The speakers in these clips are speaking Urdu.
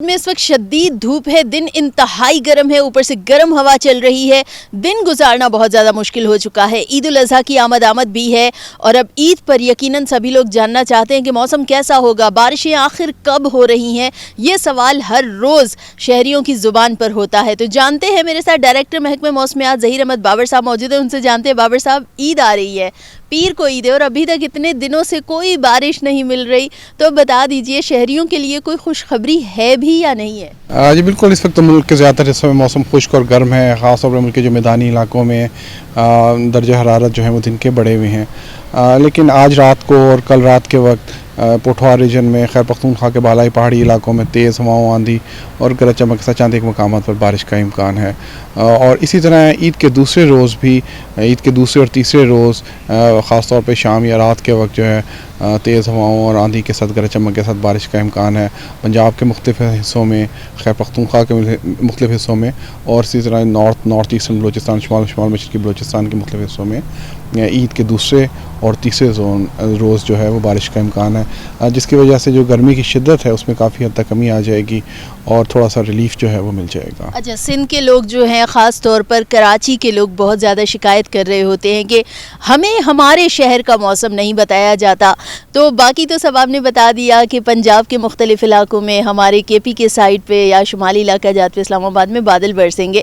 میں اس وقت شدید دھوپ ہے، دن انتہائی گرم ہے، اوپر سے گرم ہوا چل رہی ہے، دن گزارنا بہت زیادہ مشکل ہو چکا ہے۔ عید الاضحیٰ کی آمد بھی ہے اور اب عید پر یقیناً سبھی لوگ جاننا چاہتے ہیں کہ موسم کیسا ہوگا، بارشیں آخر کب ہو رہی ہیں، یہ سوال ہر روز شہریوں کی زبان پر ہوتا ہے۔ تو جانتے ہیں، میرے ساتھ ڈائریکٹر محکمہ موسمیات ظہیر احمد بابر صاحب موجود ہیں، ان سے جانتے ہیں۔ بابر صاحب، عید آ رہی ہے، پیر کو عید ہے اور ابھی تک اتنے دنوں سے کوئی بارش نہیں مل رہی، تو بتا دیجئے شہریوں کے لیے کوئی خوشخبری ہے بھی یا نہیں ہے؟ جی بالکل، اس وقت تو ملک کے زیادہ تر حصوں میں موسم خشک اور گرم ہے، خاص طور پر ملک کے جو میدانی علاقوں میں درجہ حرارت جو ہے وہ دن کے بڑے ہوئے ہیں، لیکن آج رات کو اور کل رات کے وقت پوٹھوار ریجن میں، خیبر پختونخوا کے بالائی پہاڑی علاقوں میں تیز ہواؤں، آندھی اور گرج چمک کے ساتھ چند ایک مقامات پر بارش کا امکان ہے، اور اسی طرح عید کے دوسرے روز بھی، عید کے دوسرے اور تیسرے روز خاص طور پہ شام یا رات کے وقت جو ہے تیز ہواؤں اور آندھی کے ساتھ گرج چمک کے ساتھ بارش کا امکان ہے پنجاب کے مختلف حصوں میں، خیبر پختونخوا کے مختلف حصوں میں، اور اسی طرح نارتھ ایسٹرن بلوچستان، شمال مشرقی بلوچستان کے مختلف حصوں میں عید کے دوسرے اور تیسرے روز جو ہے وہ بارش کا امکان ہے، جس کی وجہ سے جو گرمی کی شدت ہے اس میں کافی حد تک کمی آ جائے گی اور تھوڑا سا ریلیف جو ہے وہ مل جائے گا۔ اچھا، سندھ کے لوگ جو ہیں، خاص طور پر کراچی کے لوگ بہت زیادہ شکایت کر رہے ہوتے ہیں کہ ہمیں ہمارے شہر کا موسم نہیں بتایا جاتا، تو باقی تو سب آپ نے بتا دیا کہ پنجاب کے مختلف علاقوں میں، ہمارے کے پی کے سائڈ پہ یا شمالی علاقہ جات پہ اسلام آباد میں بادل برسیں گے،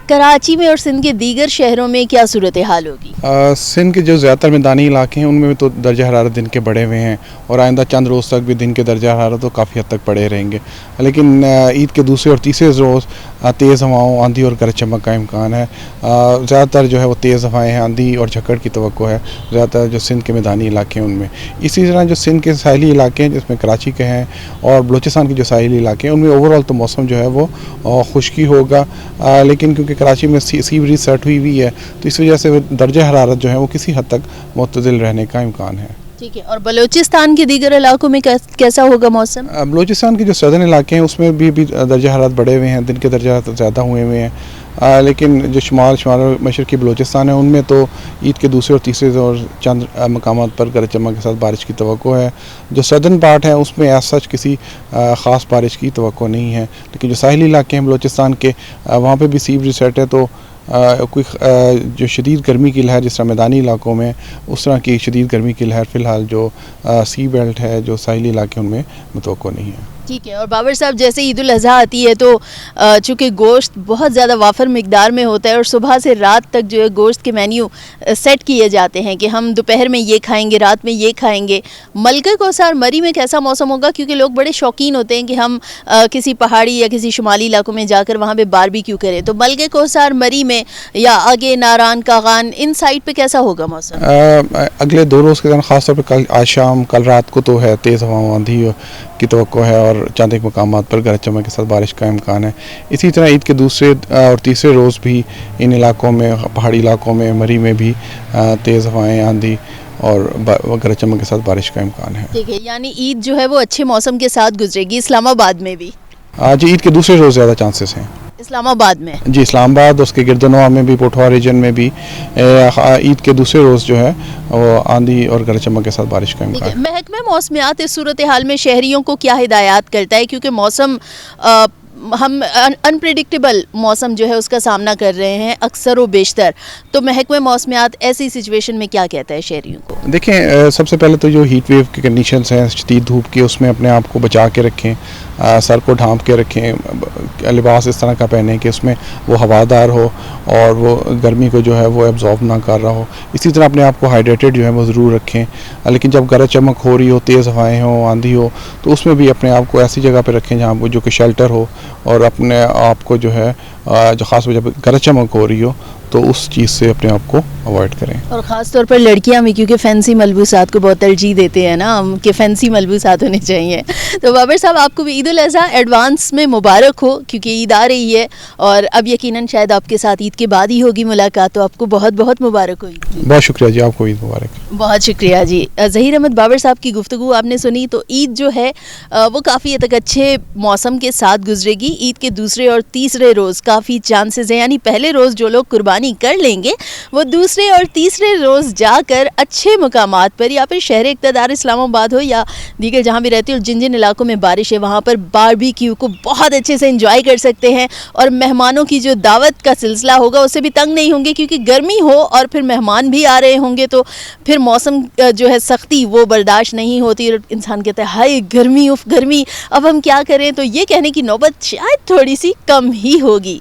کراچی میں اور سندھ کے دیگر شہروں میں کیا صورتحال ہوگی؟ سندھ کے جو زیادہ تر میدانی علاقے ہیں ان میں تو درجہ حرارت دن کے بڑے ہوئے ہیں، اور آئندہ چند روز تک بھی دن کے درجہ حرارت تو کافی حد تک بڑے رہیں گے، لیکن عید کے دوسرے اور تیسرے روز تیز ہواؤں، آندھی اور گرج چمک کا امکان ہے۔ زیادہ تر جو ہے وہ تیز ہوائیں ہیں، آندھی اور جھکڑ کی توقع ہے زیادہ تر جو سندھ کے میدانی علاقے ہیں ان میں۔ اسی طرح جو سندھ کے ساحلی علاقے ہیں جس میں کراچی کے ہیں اور بلوچستان کے جو ساحلی علاقے ہیں ان میں اوور آل تو موسم جو ہے وہ خشکی ہوگا، لیکن کیونکہ کراچی میں سی بریز سیٹ ہوئی ہے تو اس وجہ سے درجہ حرارت جو ہے وہ کسی حد تک معتدل رہنے کا امکان ہے۔ ٹھیک ہے، اور بلوچستان کے دیگر علاقوں میں کیسا ہوگا موسم؟ بلوچستان کے جو سدرن علاقے ہیں اس میں بھی درجہ حرارت بڑے ہوئے ہیں، دن کے درجہ حرارت زیادہ ہوئے ہیں، لیکن جو شمال مشرقی بلوچستان ہے ان میں تو عید کے دوسرے اور تیسرے اور چند مقامات پر گرج چمک کے ساتھ بارش کی توقع ہے۔ جو سدرن پارٹ ہے اس میں ایز سچ کسی خاص بارش کی توقع نہیں ہے، لیکن جو ساحلی علاقے ہیں بلوچستان کے وہاں پہ بھی سی بریز سیٹ ہے، تو کوئی جو شدید گرمی کی لہر جس طرح میدانی علاقوں میں اس طرح کی شدید گرمی کی لہر فی الحال جو سی بیلٹ ہے، جو ساحلی علاقے ان میں متوقع نہیں ہے۔ ٹھیک ہے، اور بابر صاحب جیسے عید الاضحیٰ آتی ہے تو چونکہ گوشت بہت زیادہ وافر مقدار میں ہوتا ہے اور صبح سے رات تک جو ہے گوشت کے مینیو سیٹ کیے جاتے ہیں کہ ہم دوپہر میں یہ کھائیں گے، رات میں یہ کھائیں گے، ملکہ کوثر مری میں کیسا موسم ہوگا؟ کیونکہ لوگ بڑے شوقین ہوتے ہیں کہ ہم کسی پہاڑی یا کسی شمالی علاقوں میں جا کر وہاں پہ باربیکیو کریں، تو ملکہ کوثر مری میں یا آگے ناران کاغان ان سائڈ پہ کیسا ہوگا موسم؟ اگلے 2 روز کے دوران خاص طور پہ آج شام کل رات کو تو ہے تیز ہواؤں، آندھی کی توقع ہے اور چند ایک مقامات پر گرج چمک کے ساتھ بارش کا امکان ہے۔ اسی طرح عید کے دوسرے اور تیسرے روز بھی ان علاقوں میں، پہاڑی علاقوں میں، مری میں بھی تیز ہوائیں، آندھی اور گرج چمک کے ساتھ بارش کا امکان ہے۔ ٹھیک ہے، یعنی عید جو ہے وہ اچھے موسم کے ساتھ گزرے گی اسلام آباد میں بھی؟ جی، عید کے دوسرے روز زیادہ چانسز ہیں اسلام آباد میں؟ جی، اسلام آباد اس کے گرد و نواح میں بھی، پوٹھوار ریجن میں بھی عید کے دوسرے روز جو ہے وہ آندھی اور گرج چمک کے ساتھ بارش کا امکان ہے۔ محکمہ موسمیات اس صورتحال میں شہریوں کو کیا ہدایات کرتا ہے؟ کیونکہ موسم ہم انپریڈکٹیبل موسم جو ہے اس کا سامنا کر رہے ہیں اکثر و بیشتر، تو محکمہ موسمیات ایسی سچویشن میں کیا کہتا ہے شہریوں کو؟ دیکھیں، سب سے پہلے تو جو ہیٹ ویو کی کنڈیشنز ہیں، شدید دھوپ کی، اس میں اپنے آپ کو بچا کے رکھیں، سر کو ڈھانپ کے رکھیں، لباس اس طرح کا پہنیں کہ اس میں وہ ہوادار ہو اور وہ گرمی کو جو ہے وہ ایبزارب نہ کر رہا ہو۔ اسی طرح اپنے آپ کو ہائیڈریٹڈ جو ہے وہ ضرور رکھیں، لیکن جب گرج چمک ہو رہی ہو، تیز ہوائیں ہوں، آندھی ہو، تو اس میں بھی اپنے آپ کو ایسی جگہ پہ رکھیں جہاں جو کہ شیلٹر ہو، اور اپنے آپ کو جو ہے جو خاص طور پر جب گرج چمک ہو رہی ہو تو اس چیز سے اپنے آپ کو اوائڈ کریں۔ اور خاص طور پر لڑکیاں بھی، کیونکہ فینسی ملبوسات کو بہت ترجیح دیتے ہیں نا ہم کہ فینسی ملبوسات ہونے چاہیے۔ تو بابر صاحب، آپ کو بھی عید الاضحیٰ ایڈوانس میں مبارک ہو، کیونکہ عید آ رہی ہے اور اب یقیناً شاید آپ کے ساتھ عید کے بعد ہی ہوگی ملاقات، تو آپ کو بہت بہت مبارک ہو۔ بہت شکریہ جی، آپ کو عید مبارک۔ بہت شکریہ جی۔ ظہیر احمد بابر صاحب کی گفتگو آپ نے سنی، تو عید جو ہے وہ کافی حد تک اچھے موسم کے ساتھ گزرے گی۔ عید کے دوسرے اور تیسرے روز کافی چانسز ہیں، یعنی پہلے روز جو لوگ قربانی میزبانی کر لیں گے وہ دوسرے اور تیسرے روز جا کر اچھے مقامات پر یا پھر شہر اقتدار اسلام آباد ہو یا دیگر جہاں بھی رہتے ہو جن جن علاقوں میں بارش ہے وہاں پر باربیکیو کو بہت اچھے سے انجوائے کر سکتے ہیں اور مہمانوں کی جو دعوت کا سلسلہ ہوگا اسے بھی تنگ نہیں ہوں گے کیونکہ گرمی ہو اور پھر مہمان بھی آ رہے ہوں گے تو پھر موسم جو ہے سختی وہ برداشت نہیں ہوتی اور انسان کہتا ہے ہائے گرمی اف گرمی اب ہم کیا کریں, تو یہ کہنے کی نوبت شاید تھوڑی سی کم ہی ہوگی.